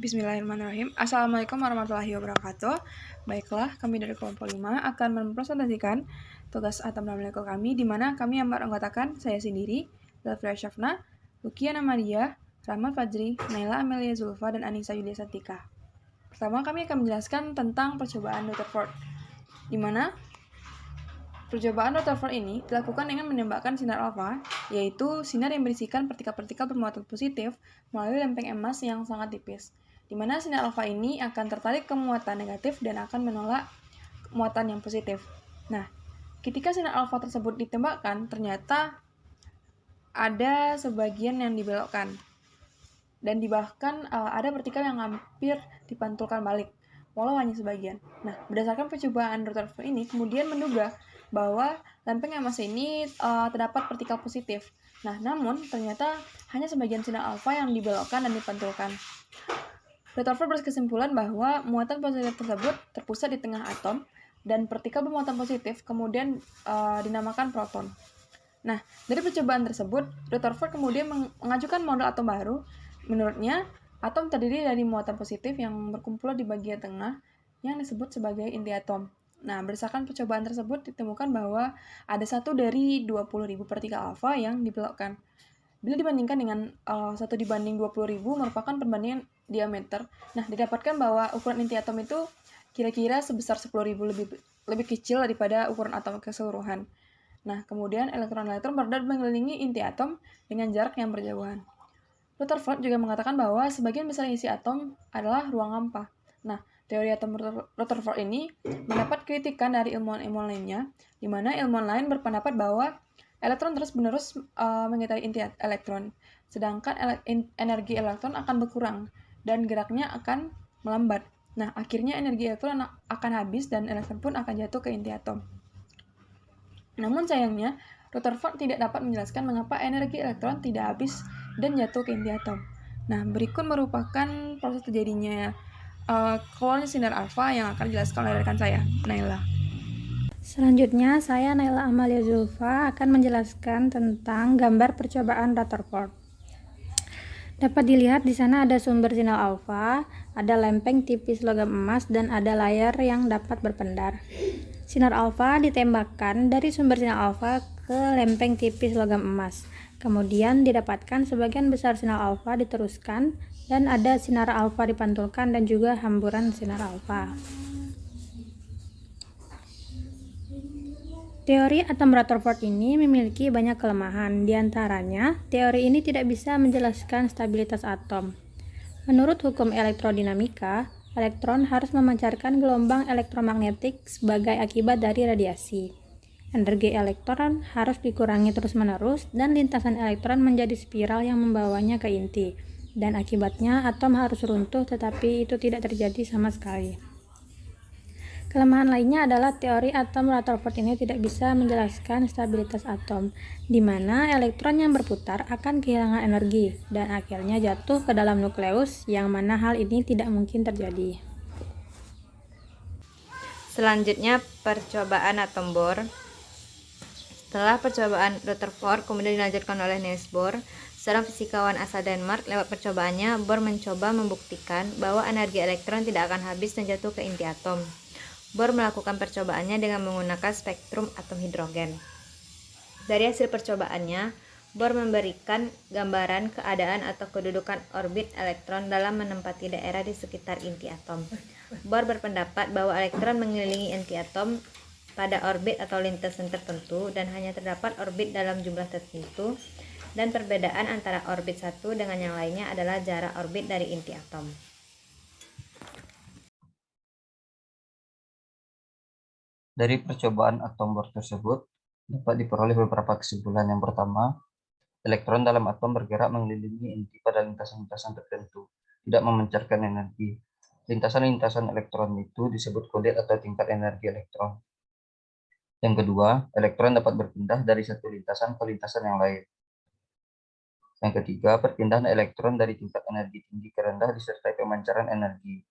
Bismillahirrahmanirrahim. Assalamualaikum warahmatullahi wabarakatuh. Baiklah, kami dari kelompok 5 akan mempresentasikan tugas atom dalam molekul kami, di mana kami yang beranggotakan saya sendiri, Delfria Syafna, Lukia Namadia, Rahmat Fajri, Naila Amelia Zulfa, dan Anissa Yulia Satika. Pertama, kami akan menjelaskan tentang percobaan Rutherford, di mana percobaan Rutherford ini dilakukan dengan menembakkan sinar alfa, yaitu sinar yang berisikan partikel-partikel bermuatan positif melalui lempeng emas yang sangat tipis, di mana sinar alfa ini akan tertarik ke muatan negatif dan akan menolak muatan yang positif. Nah, ketika sinar alfa tersebut ditembakkan, ternyata ada sebagian yang dibelokkan, dan bahkan ada partikel yang hampir dipantulkan balik, walau hanya sebagian. Nah, berdasarkan percobaan Rutherford ini, kemudian menduga bahwa lempeng emas ini terdapat partikel positif. Nah, namun ternyata hanya sebagian sinar alfa yang dibelokkan dan dipantulkan. Rutherford berkesimpulan bahwa muatan positif tersebut terpusat di tengah atom, dan partikel bermuatan positif kemudian dinamakan proton. Nah, dari percobaan tersebut, Rutherford kemudian mengajukan model atom baru. Menurutnya, atom terdiri dari muatan positif yang berkumpul di bagian tengah yang disebut sebagai inti atom. Nah, berdasarkan percobaan tersebut ditemukan bahwa ada 1 dari 20.000 partikel alfa yang dibelokkan. Bila dibandingkan dengan 1 dibanding 20.000 merupakan perbandingan diameter. Nah, didapatkan bahwa ukuran inti atom itu kira-kira sebesar 10.000 lebih kecil daripada ukuran atom keseluruhan. Nah, kemudian elektron-elektron berada mengelilingi inti atom dengan jarak yang berjauhan. Rutherford juga mengatakan bahwa sebagian besar isi atom adalah ruang hampa. Nah, teori atom Rutherford ini mendapat kritikan dari ilmuwan-ilmuwan lainnya, di mana ilmuwan lain berpendapat bahwa elektron terus-menerus mengitari inti elektron, sedangkan energi elektron akan berkurang dan geraknya akan melambat. Nah, akhirnya energi elektron akan habis dan elektron pun akan jatuh ke inti atom. Namun sayangnya, Rutherford tidak dapat menjelaskan mengapa energi elektron tidak habis dan jatuh ke inti atom. Nah, berikut merupakan proses terjadinya keluarnya sinar alfa yang akan dijelaskan oleh rekan saya, Naila. Selanjutnya, saya Naila Amalia Zulfa akan menjelaskan tentang gambar percobaan Rutherford. Dapat dilihat di sana ada sumber sinar alfa, ada lempeng tipis logam emas, dan ada layar yang dapat berpendar. Sinar alfa ditembakkan dari sumber sinar alfa ke lempeng tipis logam emas. Kemudian didapatkan sebagian besar sinar alfa diteruskan, dan ada sinar alfa dipantulkan dan juga hamburan sinar alfa. Teori atom Rutherford ini memiliki banyak kelemahan. Di antaranya, teori ini tidak bisa menjelaskan stabilitas atom. Menurut hukum elektrodinamika, elektron harus memancarkan gelombang elektromagnetik sebagai akibat dari radiasi. Energi elektron harus dikurangi terus-menerus dan lintasan elektron menjadi spiral yang membawanya ke inti. Dan akibatnya atom harus runtuh, tetapi itu tidak terjadi sama sekali. Kelemahan lainnya adalah teori atom Rutherford ini tidak bisa menjelaskan stabilitas atom, di mana elektron yang berputar akan kehilangan energi dan akhirnya jatuh ke dalam nukleus, yang mana hal ini tidak mungkin terjadi. Selanjutnya, percobaan atom Bohr. Setelah percobaan Rutherford kemudian dilanjutkan oleh Niels Bohr, seorang fisikawan asal Denmark. Lewat percobaannya, Bohr mencoba membuktikan bahwa energi elektron tidak akan habis dan jatuh ke inti atom. Bohr melakukan percobaannya dengan menggunakan spektrum atom hidrogen. Dari hasil percobaannya, Bohr memberikan gambaran keadaan atau kedudukan orbit elektron dalam menempati daerah di sekitar inti atom. Bohr berpendapat bahwa elektron mengelilingi inti atom pada orbit atau lintasan tertentu dan hanya terdapat orbit dalam jumlah tertentu, dan perbedaan antara orbit satu dengan yang lainnya adalah jarak orbit dari inti atom. Dari percobaan atom Bohr tersebut dapat diperoleh beberapa kesimpulan. Yang pertama, elektron dalam atom bergerak mengelilingi inti pada lintasan-lintasan tertentu, tidak memancarkan energi. Lintasan-lintasan elektron itu disebut kodet atau tingkat energi elektron. Yang kedua, elektron dapat berpindah dari satu lintasan ke lintasan yang lain. Yang ketiga, perpindahan elektron dari tingkat energi tinggi ke rendah disertai pemancaran energi.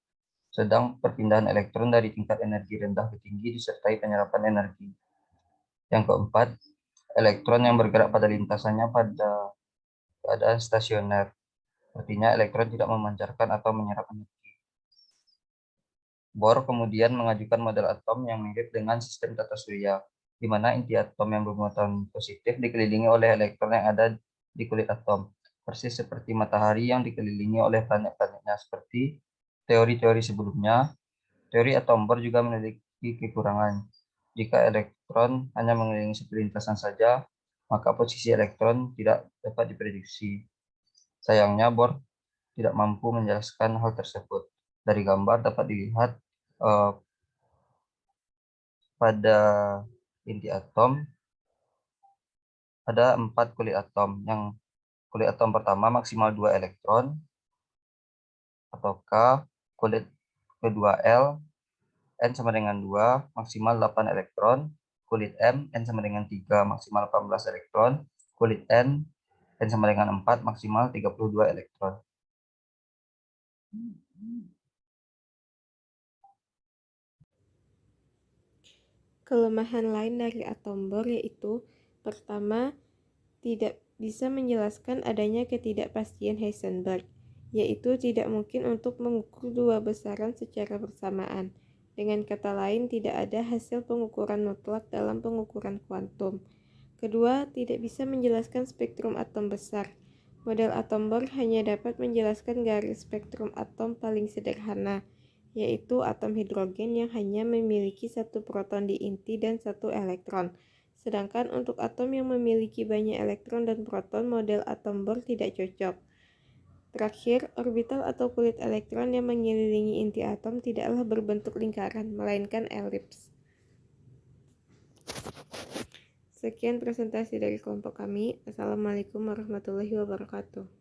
Sedang perpindahan elektron dari tingkat energi rendah ke tinggi disertai penyerapan energi. Yang keempat, elektron yang bergerak pada lintasannya pada keadaan stasioner. Artinya elektron tidak memancarkan atau menyerap energi. Bohr kemudian mengajukan model atom yang mirip dengan sistem tata surya, di mana inti atom yang bermuatan positif dikelilingi oleh elektron yang ada di kulit atom, persis seperti matahari yang dikelilingi oleh planet-planetnya. Seperti teori-teori sebelumnya, teori atom Bohr juga memiliki kekurangan. Jika elektron hanya mengelilingi satu lintasan saja, maka posisi elektron tidak dapat diprediksi. Sayangnya, Bohr tidak mampu menjelaskan hal tersebut. Dari gambar dapat dilihat pada inti atom ada 4 kulit atom. Yang kulit atom pertama maksimal 2 elektron, atau K. Kulit kedua L, N sama dengan 2, maksimal 8 elektron. Kulit M, N sama dengan 3, maksimal 18 elektron. Kulit N sama dengan 4, maksimal 32 elektron. Kelemahan lain dari atom Bohr yaitu, pertama, tidak bisa menjelaskan adanya ketidakpastian Heisenberg, yaitu tidak mungkin untuk mengukur dua besaran secara bersamaan. Dengan kata lain, tidak ada hasil pengukuran mutlak dalam pengukuran kuantum. Kedua, tidak bisa menjelaskan spektrum atom besar. Model atom Bohr hanya dapat menjelaskan garis spektrum atom paling sederhana, yaitu atom hidrogen yang hanya memiliki satu proton di inti dan satu elektron. Sedangkan untuk atom yang memiliki banyak elektron dan proton, model atom Bohr tidak cocok. Terakhir, orbital atau kulit elektron yang mengelilingi inti atom tidaklah berbentuk lingkaran, melainkan elips. Sekian presentasi dari kelompok kami. Assalamualaikum warahmatullahi wabarakatuh.